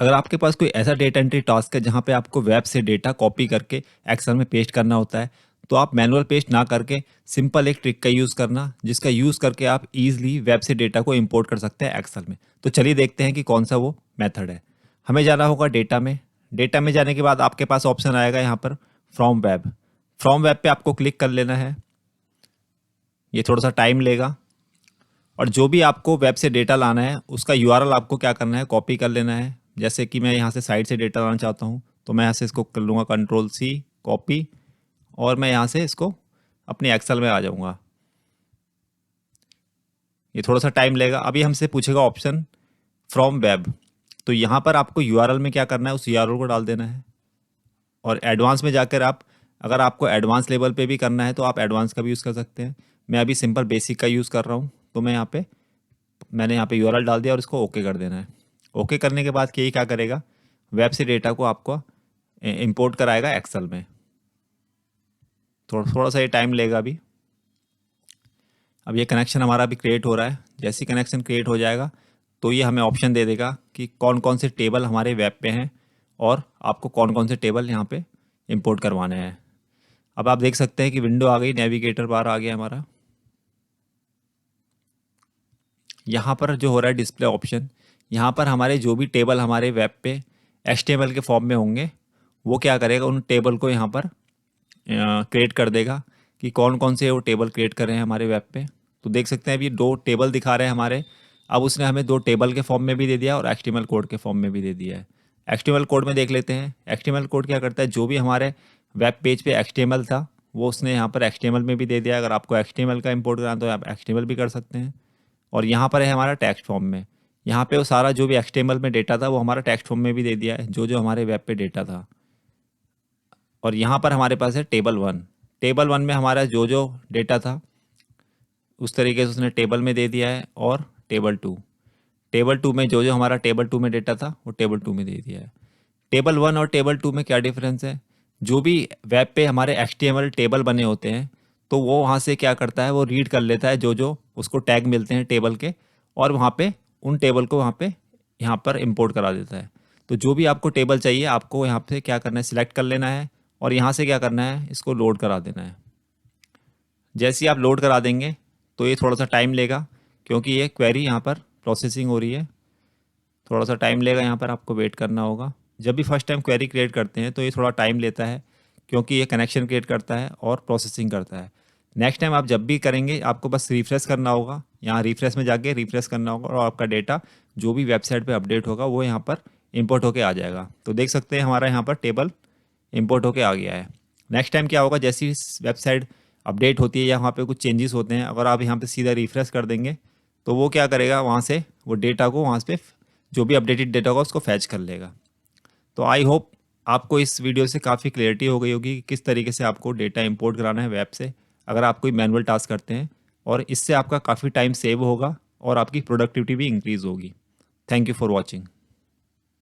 अगर आपके पास कोई ऐसा डेटा एंट्री टास्क है जहाँ पे आपको वेब से डेटा कॉपी करके एक्सेल में पेस्ट करना होता है, तो आप मैनुअल पेस्ट ना करके सिंपल एक ट्रिक का यूज़ करना, जिसका यूज़ करके आप इजीली वेब से डेटा को इंपोर्ट कर सकते हैं एक्सेल में। तो चलिए देखते हैं कि कौन सा वो मेथड है। हमें जाना होगा डेटा में। डेटा में जाने के बाद आपके पास ऑप्शन आएगा यहाँ पर फ्रॉम वेब। फ्रॉम वेब पे आपको क्लिक कर लेना है। ये थोड़ा सा टाइम लेगा। और जो भी आपको वेब से डेटा लाना है उसका यूआरएल आपको क्या करना है, कॉपी कर लेना है। जैसे कि मैं यहाँ से साइट से डेटा लाना चाहता हूँ, तो मैं यहाँ से इसको कर लूँगा Ctrl+C कॉपी, और मैं यहाँ से इसको अपने एक्सेल में आ जाऊँगा। ये थोड़ा सा टाइम लेगा। अभी हमसे पूछेगा ऑप्शन फ्रॉम वेब, तो यहाँ पर आपको यूआरएल में क्या करना है, उस यूआरएल को डाल देना है। और एडवांस में जाकर आप, अगर आपको एडवांस लेवल पे भी करना है तो आप एडवांस का भी यूज़ कर सकते हैं। मैं अभी सिंपल बेसिक का यूज़ कर रहा हूँ, तो मैंने यहाँ पे यूआरएल डाल दिया और इसको ओके कर देना है। ओके करने के बाद ये क्या करेगा, वेब से डेटा को आपको इंपोर्ट कराएगा एक्सेल में। थोड़ा सा ये टाइम लेगा अभी। अब ये कनेक्शन हमारा अभी क्रिएट हो रहा है। जैसे ही कनेक्शन क्रिएट हो जाएगा तो ये हमें ऑप्शन दे देगा कि कौन कौन से टेबल हमारे वेब पे हैं और आपको कौन कौन से टेबल यहाँ पे इंपोर्ट करवाने हैं। अब आप देख सकते हैं कि विंडो आ गई, नेविगेटर बार आ गया हमारा। यहाँ पर जो हो रहा है डिस्प्ले ऑप्शन, यहाँ पर हमारे जो भी टेबल हमारे वेब पे HTML के फॉर्म में होंगे, वो क्या करेगा, उन टेबल को यहाँ पर क्रिएट कर देगा कि कौन कौन से वो टेबल क्रिएट कर रहे हैं हमारे वेब पे। तो देख सकते हैं अभी 2 टेबल दिखा रहे हैं हमारे। अब उसने हमें 2 टेबल के फॉर्म में भी दे दिया और HTML कोड के फॉर्म में भी दे दिया है। HTML कोड में देख लेते हैं। HTML कोड क्या करता है, जो भी हमारे वेब पेज पे HTML था वो उसने यहाँ पर HTML में भी दे दिया। अगर आपको HTML का इंपोर्ट कराना तो आप HTML भी कर सकते हैं। और यहाँ पर है हमारा टेक्स्ट फॉर्म में, यहाँ पे वो सारा जो भी HTML में डेटा था वो हमारा टेक्स्ट फॉर्म में भी दे दिया है, जो जो हमारे वेब पे डेटा था। और यहाँ पर हमारे पास है टेबल 1। टेबल 1 में हमारा जो जो डेटा था उस तरीके से उसने टेबल में दे दिया है। और टेबल 2 में जो जो हमारा टेबल 2 में डेटा था वो टेबल 2 में दे दिया है। टेबल 1 और टेबल 2 में क्या डिफरेंस है, जो भी वेब पे हमारे HTML टेबल बने होते हैं तो वो वहाँ से क्या करता है, वो रीड कर लेता है जो जो उसको टैग मिलते हैं टेबल के, और वहाँ पे उन टेबल को यहाँ पर इंपोर्ट करा देता है। तो जो भी आपको टेबल चाहिए आपको यहाँ पे क्या करना है, सिलेक्ट कर लेना है और यहाँ से क्या करना है, इसको लोड करा देना है। जैसे ही आप लोड करा देंगे तो ये थोड़ा सा टाइम लेगा, क्योंकि ये क्वेरी यहाँ पर प्रोसेसिंग हो रही है। थोड़ा सा टाइम लेगा, यहाँ पर आपको वेट करना होगा। जब भी फर्स्ट टाइम क्वेरी क्रिएट करते हैं तो ये थोड़ा टाइम लेता है, क्योंकि ये कनेक्शन क्रिएट करता है और प्रोसेसिंग करता है। नेक्स्ट टाइम आप जब भी करेंगे आपको बस रिफ्रेश करना होगा, यहाँ रिफ्रेश में जाके रिफ्रेश करना होगा और आपका डेटा जो भी वेबसाइट पे अपडेट होगा वो यहाँ पर इंपोर्ट होके आ जाएगा। तो देख सकते हैं हमारा यहाँ पर टेबल इंपोर्ट होके आ गया है। नेक्स्ट टाइम क्या होगा, जैसी वेबसाइट अपडेट होती है या वहाँ पे कुछ चेंजेस होते हैं, अगर आप यहाँ पे सीधा रिफ्रेश कर देंगे तो वो क्या करेगा, वहाँ से वो डेटा को वहाँ पे जो भी अपडेटेड डेटा होगा उसको फैच कर लेगा। तो आई होप आपको इस वीडियो से काफ़ी क्लियरिटी हो गई होगी कि किस तरीके से आपको डेटा इंपोर्ट कराना है वेब से, अगर आप कोई मैनुअल टास्क करते हैं। और इससे आपका काफ़ी टाइम सेव होगा और आपकी प्रोडक्टिविटी भी इंक्रीज़ होगी। Thank you for watching.